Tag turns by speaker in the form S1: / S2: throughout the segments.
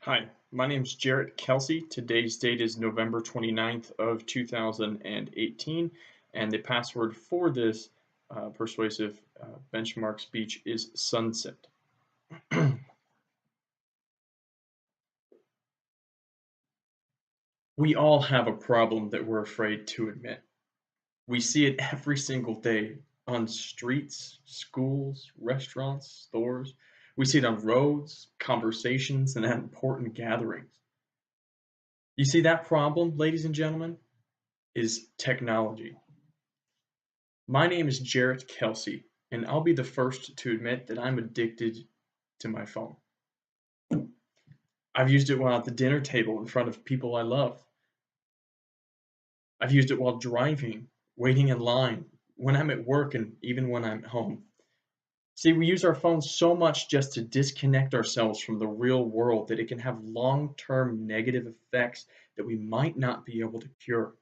S1: Hi, my name is Jarrett Kelsey. Today's date is November 29th of 2018, and the password for this persuasive benchmark speech is sunset. We all have a problem that we're afraid to admit. We see it every single day on streets, schools, restaurants, stores. We see it on roads, conversations, and at important gatherings. You see, that problem, ladies and gentlemen, is technology. My name is Jarrett Kelsey, and I'll be the first to admit that I'm addicted to my phone. I've used it while at the dinner table in front of people I love. I've used it while driving, waiting in line, when I'm at work, and even when I'm home. See, we use our phones so much just to disconnect ourselves from the real world that it can have long-term negative effects that we might not be able to cure.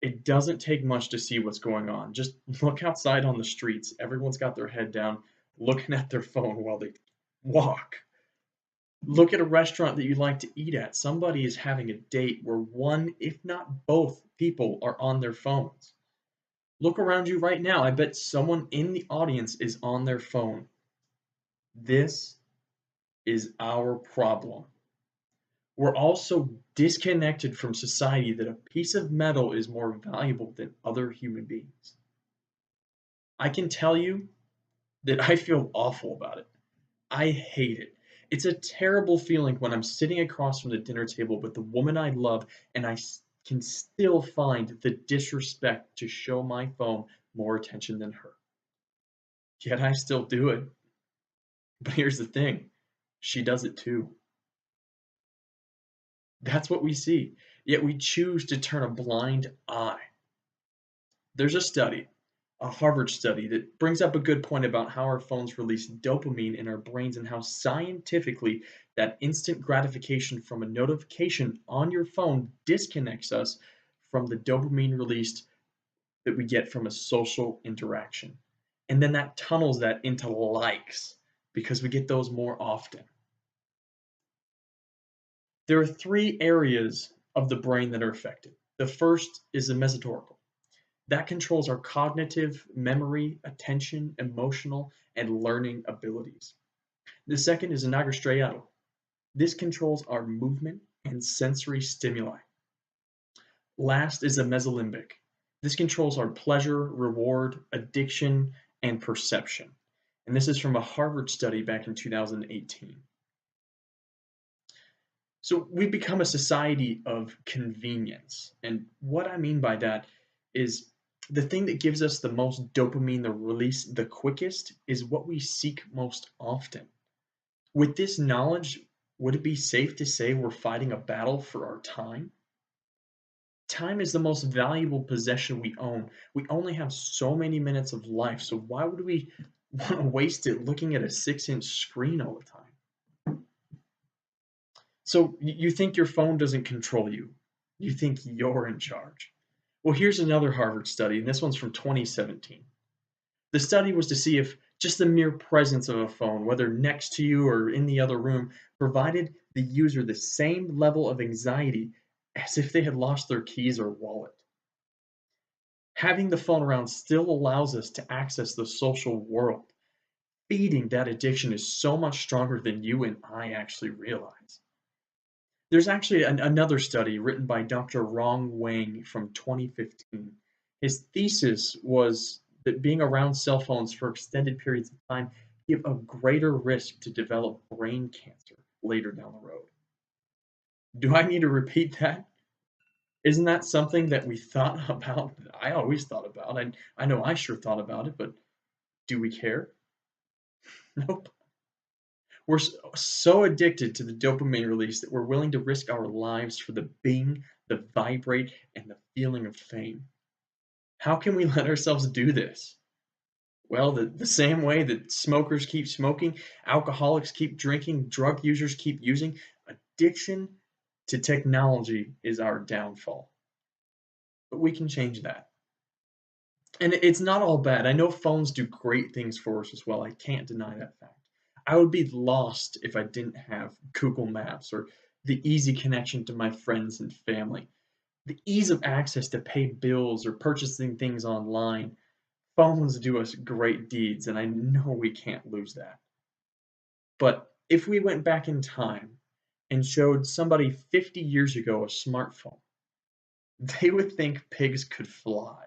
S1: It doesn't take much to see what's going on. Just look outside on the streets. Everyone's got their head down, looking at their phone while they walk. Look at a restaurant that you like to eat at. Somebody is having a date where one, if not both, people are on their phones. Look around you right now. I bet someone in the audience is on their phone. This is our problem. We're all so disconnected from society that a piece of metal is more valuable than other human beings. I can tell you that I feel awful about it. I hate it. It's a terrible feeling when I'm sitting across from the dinner table with the woman I love and can still find the disrespect to show my phone more attention than her. Yet I still do it. But here's the thing, she does it too. That's what we see. Yet we choose to turn a blind eye. There's a Harvard study, that brings up a good point about how our phones release dopamine in our brains and how scientifically that instant gratification from a notification on your phone disconnects us from the dopamine released that we get from a social interaction. And then that tunnels that into likes because we get those more often. There are three areas of the brain that are affected. The first is the mesocortical. That controls our cognitive, memory, attention, emotional, and learning abilities. The second is the nigra striatal. This controls our movement and sensory stimuli. Last is the mesolimbic. This controls our pleasure, reward, addiction, and perception. And this is from a Harvard study back in 2018. So we've become a society of convenience. And what I mean by that is the thing that gives us the most dopamine, the release the quickest, is what we seek most often. With this knowledge, would it be safe to say we're fighting a battle for our time? Time is the most valuable possession we own. We only have so many minutes of life, so why would we want to waste it looking at a 6-inch screen all the time? So you think your phone doesn't control you. You think you're in charge. Well, here's another Harvard study, and this one's from 2017. The study was to see if just the mere presence of a phone, whether next to you or in the other room, provided the user the same level of anxiety as if they had lost their keys or wallet. Having the phone around still allows us to access the social world. Feeding that addiction is so much stronger than you and I actually realize. There's actually another study written by Dr. Rong Wang from 2015. His thesis was that being around cell phones for extended periods of time give a greater risk to develop brain cancer later down the road. Do I need to repeat that? Isn't that something that we thought about? I always thought about. I know I sure thought about it, but do we care? Nope. We're so addicted to the dopamine release that we're willing to risk our lives for the bing, the vibrate, and the feeling of fame. How can we let ourselves do this? Well, the same way that smokers keep smoking, alcoholics keep drinking, drug users keep using, addiction to technology is our downfall. But we can change that. And it's not all bad. I know phones do great things for us as well. I can't deny that fact. I would be lost if I didn't have Google Maps or the easy connection to my friends and family. The ease of access to pay bills or purchasing things online. Phones do us great deeds, and I know we can't lose that. But if we went back in time and showed somebody 50 years ago a smartphone, they would think pigs could fly.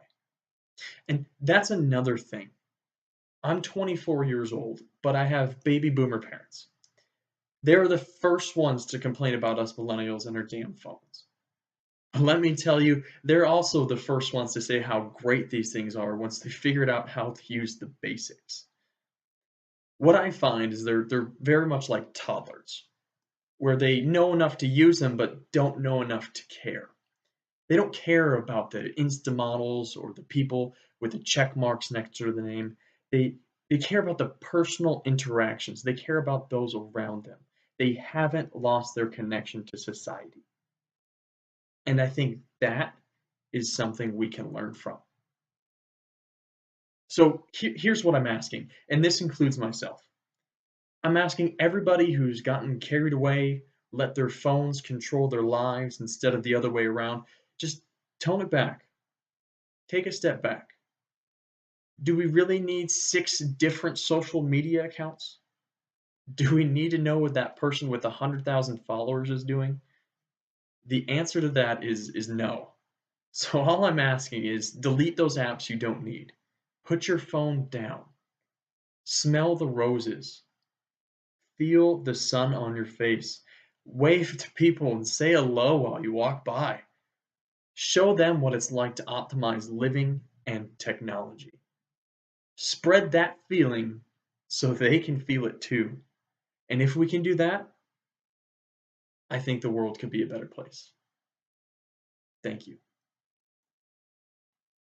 S1: And that's another thing. I'm 24 years old, but I have baby boomer parents. They're the first ones to complain about us millennials and our damn phones. But let me tell you, they're also the first ones to say how great these things are once they figured out how to use the basics. What I find is they're very much like toddlers, where they know enough to use them but don't know enough to care. They don't care about the Insta models or the people with the check marks next to the name. They they care about the personal interactions. They care about those around them. They haven't lost their connection to society. And I think that is something we can learn from. So here's what I'm asking, and this includes myself. I'm asking everybody who's gotten carried away, let their phones control their lives instead of the other way around, just tone it back. Take a step back. Do we really need 6 different social media accounts? Do we need to know what that person with 100,000 followers is doing? The answer to that is no. So all I'm asking is delete those apps you don't need. Put your phone down. Smell the roses. Feel the sun on your face. Wave to people and say hello while you walk by. Show them what it's like to optimize living and technology. Spread that feeling so they can feel it too. And if we can do that, I think the world could be a better place. Thank you.